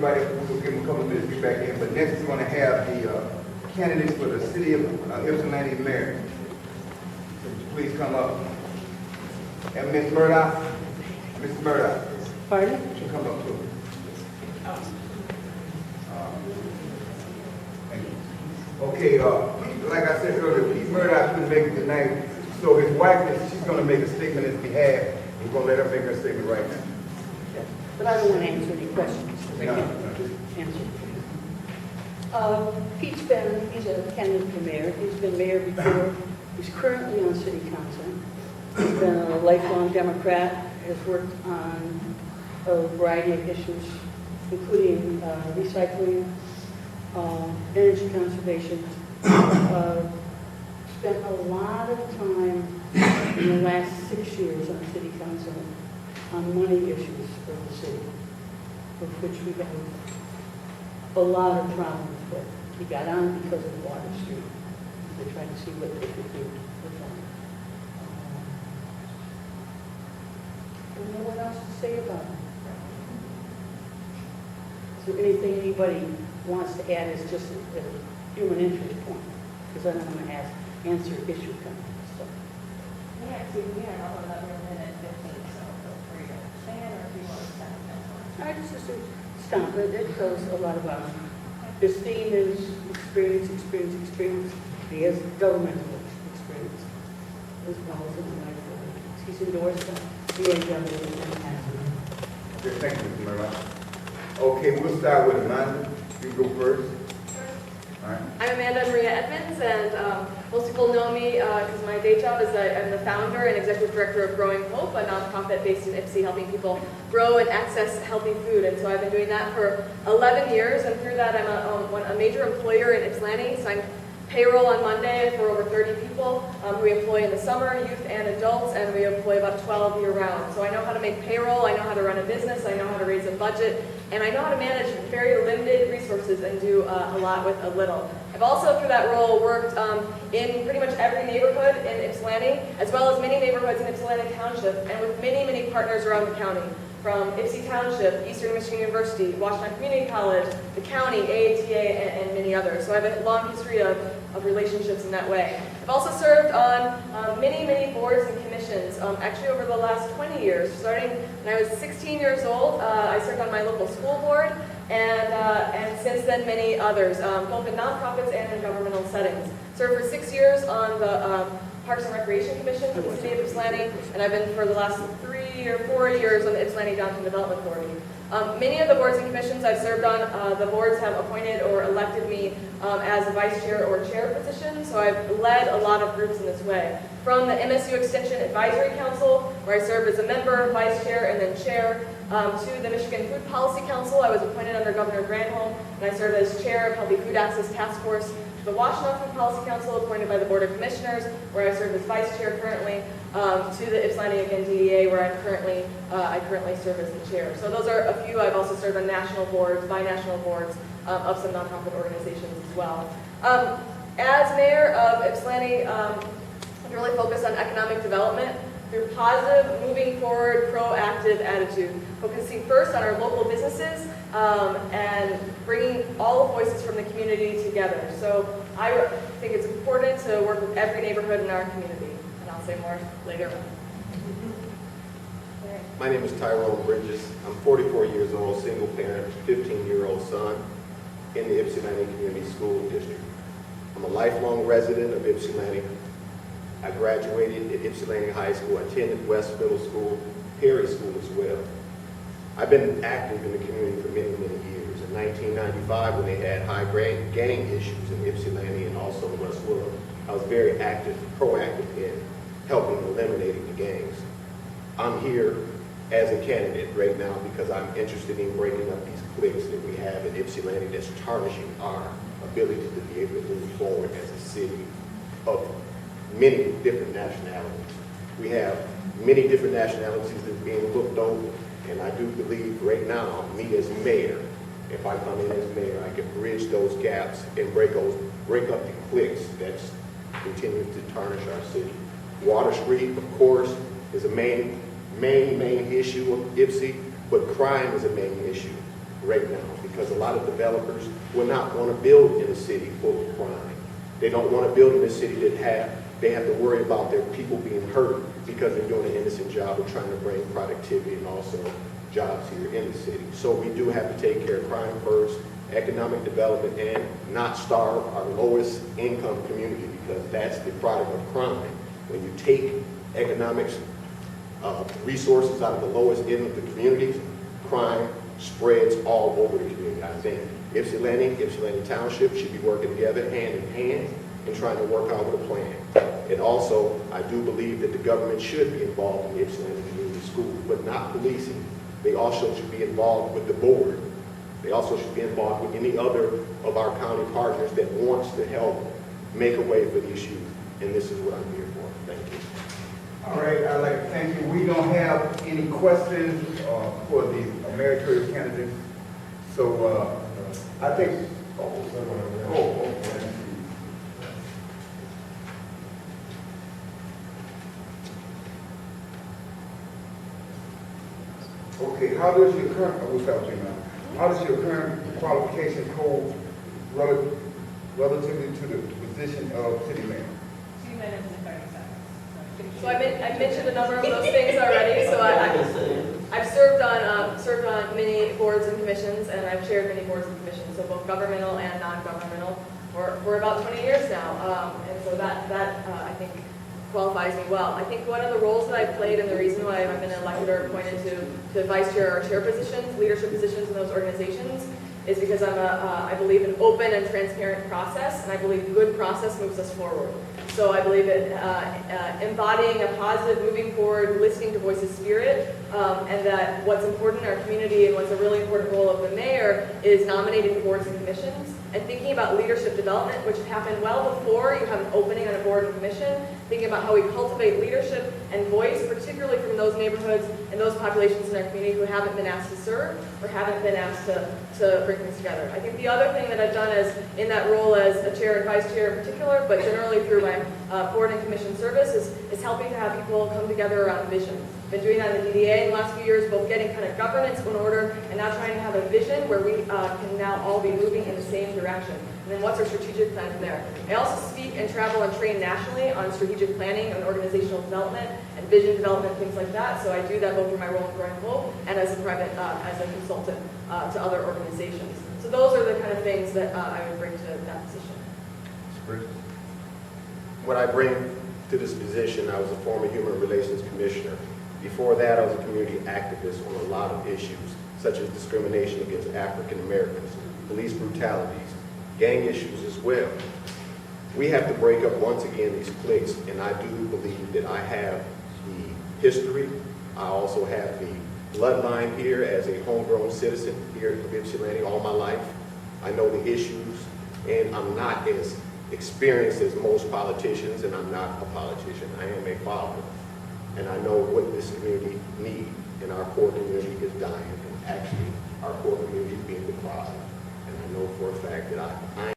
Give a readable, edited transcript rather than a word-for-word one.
everybody, we'll give them a couple of minutes to get back in, but next we're going to have the candidates for the city of Ypsilanti mayor. Please come up. And Ms. Murdoch, Ms. Murdoch, Pardon? she'll come up too. Thank you. Okay, like I said earlier, Pete Murdoch couldn't make it tonight, so his wife, she's going to make a statement in his behalf. We're going to let her make her statement right now. But I don't want to answer any questions. I No, can't no, just- answer. He's a candidate for mayor. He's been mayor before. He's currently on city council. He's been a lifelong Democrat, has worked on a variety of issues, including recycling, energy conservation. Spent a lot of time in the last 6 years on city council on money issues for the city, of which we have a lot of problems with. He got on because of Water Street. They tried to see what they could do with that. I don't know what else to say about it. Is there anything anybody wants to add as just a human interest point? Because then I'm going to answer issue comments. So. We actually have another minute 15, so feel free to stand or if you want to stand. I just stop it. It shows a lot about him. His theme is experience, experience, experience. He has governmental experience as well as in the life. He's endorsed the VAW and has Okay, thank you, Mr. Murdoch. Okay, we'll start with Amanda. You go first. All right. I'm Amanda Maria Edmonds, and most people know me because my day job is I'm the founder and executive director of Growing Hope, a nonprofit based in Ypsi, helping people grow and access healthy food. And so I've been doing that for 11 years, and through that I'm a major employer in Ypsilanti. So I'm payroll on Monday for over 30 people who we employ in the summer, youth and adults, and we employ about 12 year-round. So I know how to make payroll, I know how to run a business, I know how to raise a budget, and I know how to manage very limited resources and do a lot with a little. I've also, through that role, worked in pretty much every neighborhood in Ypsilanti, as well as many neighborhoods in Ypsilanti Township, and with many, many partners around the county, from Ypsi Township, Eastern Michigan University, Washtenaw Community College, the county, AATA, and many others. So I have a long history of relationships in that way. I've also served on many, many boards and commissions, actually over the last 20 years. Starting when I was 16 years old, I served on my local school board, and since then many others, both in nonprofits and in governmental settings. Served for 6 years on the Parks and Recreation Commission for the City of Ypsilanti, and I've been for the last 3 or 4 years on the Ypsilanti Downtown Development Authority. Many of the boards and commissions I've served on, the boards have appointed or elected me as a vice chair or chair position, so I've led a lot of groups in this way. From the MSU Extension Advisory Council, where I served as a member, vice chair, and then chair, to the Michigan Food Policy Council. I was appointed under Governor Granholm, and I served as chair of Healthy Food Access Task Force. The Washtenaw Food Policy Council, appointed by the Board of Commissioners, where I serve as vice chair currently, to the Ypsilanti again DEA, where I currently serve as the chair. So those are a few. I've also served on national boards, bi-national boards of some nonprofit organizations as well. As mayor of Ypsilanti, I'm really focused on economic development through positive, moving forward, proactive attitude, focusing first on our local businesses and bringing all the voices from the community together. So I think it's important to work with every neighborhood in our community, and I'll say more later. My name is Tyrone Bridges. I'm 44 years old, single parent, 15-year-old son in the Ypsilanti Community School District. I'm a lifelong resident of Ypsilanti. I graduated at Ypsilanti High School, attended West Middle School, Perry School as well. I've been active in the community for many, many years. In 1995, when they had high gang issues in Ypsilanti and also in West Willow, I was very active, proactive in helping eliminating the gangs. I'm here as a candidate right now because I'm interested in breaking up these cliques that we have in Ypsilanti that's tarnishing our ability to be able to move forward as a city of many different nationalities. We have many different nationalities that are being looked over, and I do believe right now, me as mayor, if I come in as mayor, I can bridge those gaps and break up the cliques that's continuing to tarnish our city. Water Street, of course, is a main issue of Ypsi, but crime is a main issue. right now, because a lot of developers will not want to build in a city full of crime. They don't want to build in a city that they have to worry about their people being hurt because they're doing an innocent job of trying to bring productivity and also jobs here in the city. So we do have to take care of crime first, economic development, and not starve our lowest income community, because that's the product of crime. When you take economics resources out of the lowest end of the communities, crime spreads all over the community. I think Ypsilanti Township should be working together hand in hand and trying to work out with a plan. And also, I do believe that the government should be involved in the Ypsilanti Community Schools, but not policing. They also should be involved with the board. They also should be involved with any other of our county partners that wants to help make a way for these youth. And this is what I'm here for. Thank you. All right, I'd like to thank you. We don't have any questions for the meritorious candidates. So I think, okay, how does your current, how does your current qualifications hold relatively to the position of city mayor? 2 minutes and 30 seconds. So I mentioned a number of those things already. So I've served on many boards and commissions, and I've chaired many boards and commissions, so both governmental and non-governmental, for about 20 years now. And so that I think qualifies me well. I think one of the roles that I've played, and the reason why I've been elected or appointed to vice chair or chair positions, leadership positions in those organizations, is because I believe in open and transparent process, and I believe good process moves us forward. So I believe in embodying a positive, moving forward, listening to voices spirit, and that what's important in our community and what's a really important role of the mayor is nominating boards and commissions and thinking about leadership development, which happened well before you have an opening on a board and commission, thinking about how we cultivate leadership and voice, particularly from those neighborhoods and those populations in our community who haven't been asked to serve or haven't been asked to bring things together. I think the other thing that I've done is in that role as a chair and vice chair in particular, but generally through my board and commission service, is helping to have people come together around vision. Been doing that in the DDA in the last few years, both getting kind of governance in order and now trying to have a vision where we can now all be moving in the same direction. And then what's our strategic plan from there? I also speak and travel and train nationally on strategic planning and organizational development and vision development, things like that. So I do that both through my role in Growing Hope and as a private, as a consultant to other organizations. So those are the kind of things that I would bring to that position. What I bring to this position, I was a former Human Relations Commissioner. Before that, I was a community activist on a lot of issues, such as discrimination against African Americans, police brutalities, gang issues as well. We have to break up, once again, these cliques, and I do believe that I have the history. I also have the bloodline here as a homegrown citizen here in Ypsilanti all my life. I know the issues, and I'm not as experienced as most politicians, and I'm not a politician. I am a father, and I know what this community needs, and our poor community is dying, and actually our poor community is being deprived. And I know for a fact that I